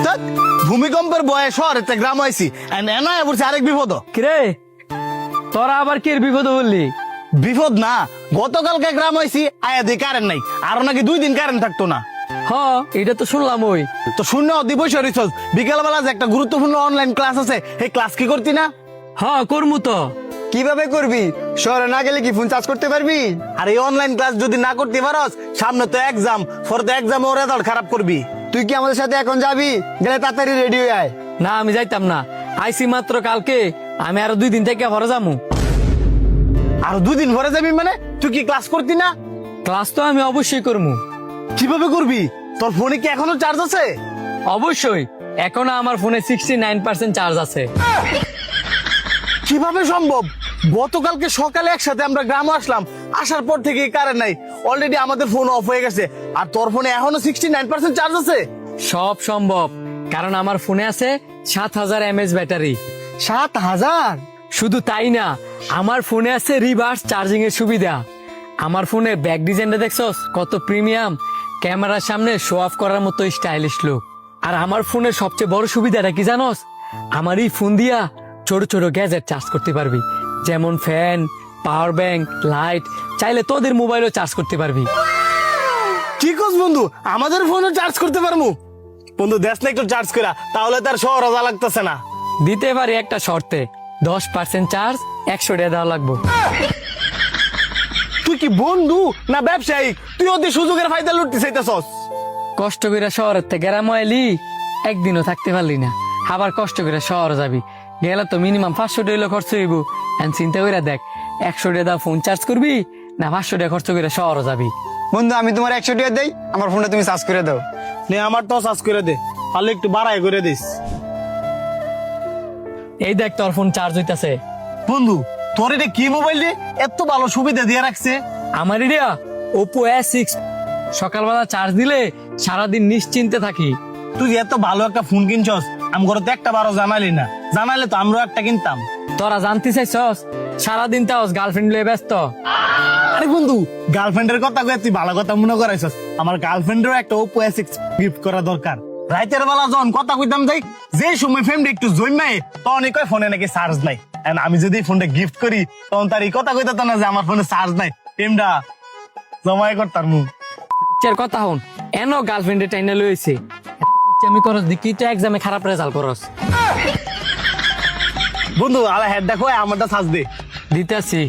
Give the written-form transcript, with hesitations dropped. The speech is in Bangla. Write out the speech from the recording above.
ধ্যাৎ, ভূমিকম্পের বয়ে শহরেতে গ্রাম হয়েছি এনয় বলছে আরেক বিপদ। কিরে তোরা আবার কি বিপদ বললি? বিপদ না, গতকালকে গ্রাম হয়েছি আয়া দিয়ে কারেন্ট নাই, আরো নাকি 2 দিন কারেন্ট থাকতো না। হ এটা তো শুনলাম। ওই তো শূন্য দিবস বিকেল বেলা যে একটা গুরুত্বপূর্ণ অনলাইন ক্লাস আছে, এই ক্লাস কি করতি না? হ করমু তো। কিভাবে করবি? শহরে না গেলে কি ফোন চার্জ করতে পারবি? আর এই অনলাইন ক্লাস যদি না করতে পারস, সামনে তো এক্সাম, ফর তো এক্সাম ও রেজাল্ট খারাপ করবি। তুই কি আমাদের সাথে এখন যাবি? গেলে তাড়াতাড়ি রেডি হয়ে আয়। না আমি যাইতাম না, আইসি মাত্র কালকে, আমি আরো 2 দিন থেকে ঘরে যামু। আর 2 দিন পরে যাবি মানে? তুই কি ক্লাস করতি না? ক্লাস তো আমি অবশ্যই করমু। কিভাবে করবি? তোর ফোনে কি এখনো চার্জ আছে? অবশ্যই, এখনো আমার ফোনে 69% চার্জ আছে। কিভাবে সম্ভব? গতকালকে সকালে একসাথে আমরা গ্রামে আসলাম, আসার পর থেকে কারেন্ট নাই, অলরেডি আমাদের ফোন অফ হয়ে গেছে, আর তোর ফোনে এখনো 69% চার্জ আছে। সব সম্ভব, কারণ আমার ফোনে আছে 7000 mAh ব্যাটারি। 7000? শুধু তাই না, আমার ফোনে আছে রিভার্স চার্জিং এর সুবিধা। আমার ফোনে ব্যাক ডিজাইনটা দেখছস কত প্রিমিয়াম, ক্যামেরার সামনে শো অফ করার মতো স্টাইলিশ লুক। আর আমার ফোনের সবচেয়ে বড় সুবিধাটা কি জানোস? আমার এই ফোন দিয়া ছোট ছোট গ্যাজেট চার্জ করতে পারবি, যেমন ফ্যান, পাওয়ার ব্যাংক, লাইট। চাইলে তোদের মোবাইলও চার্জ করতে পারবি। কি করছ বন্ধু, আমাদের ফোনও চার্জ করতে পারমু? বন্ধু দেশ না একটু চার্জ করা, তাহলে তার শহর রাজা লাগতেছে না। দিতে পারি একটা শর্তে, 10% চার্জ 100 টাকা দেওয়া লাগবে। তুই কি বন্ধু না ব্যবসায়ী? তুই ওদের সুযোগের ফায়দা লুটতে চাইতেছস। কষ্ট করে শহরের থেকে গ্রামে এলি, একদিনও থাকতে পারলি না, আবার কষ্ট করে শহরে যাবি, গেলে তো মিনিমাম 500 টাকা খরচ হইব। চিন্তা করে দেখ, 100 টাকা ফোন চার্জ করবি না 500 টাকা খরচ করে শহরে যাবি। বন্ধু আমি তোমার 100 টাকা দেই, আমার ফোনটা তুমি চার্জ করে দাও। নে আমার তো চার্জ করে দে, তাহলে একটু বাড়াই করে দিস। এই দেখ তোর ফোন চার্জ হইতাছে। বন্ধু তোর এটা কি মোবাইল রে, এত ভালো সুবিধা দিয়ে রাখছে? আমার এটা Oppo A6, সকালবেলা চার্জ দিলে সারাদিন নিশ্চিন্তে থাকি। তুই এত ভালো একটা ফোন কিনছস, আমি ঘরে তো একটা বারো জানালি না, জানালে তো আমরাও একটা কিনতাম। তোরা জানতে চাইছস সারাদিন তাও গার্লফ্রেন্ড লয়ে ব্যস্ত। আরে বন্ধু, গার্লফ্রেন্ডের কথা কয়ে তুই ভালো কথা মনে করাইছস। আমার গার্লফ্রেন্ডেরও একটা Oppo A6 গিফট করা দরকার। রাতের বেলা যখন কথা কইতাম যাই, যে সময় ফ্যামিলি একটু জন্মায়, তখন কয় ফোনে নাকি চার্জ নাই। And আমি যদি ফোনটা গিফট করি, তখন তার এই কথা কইতাম না যে আমার ফোনে চার্জ নাই, প্রেমটা জমাই করতাম। চের কথা হন, এনো গার্লফ্রেন্ডের টাইনা লইছে, আমি করস দেখি তো এক্সামে খারাপ রেজাল্ট করস। বন্ধু আলা হেড দেখো, আমারটা চার্জ দে। দিতেছি।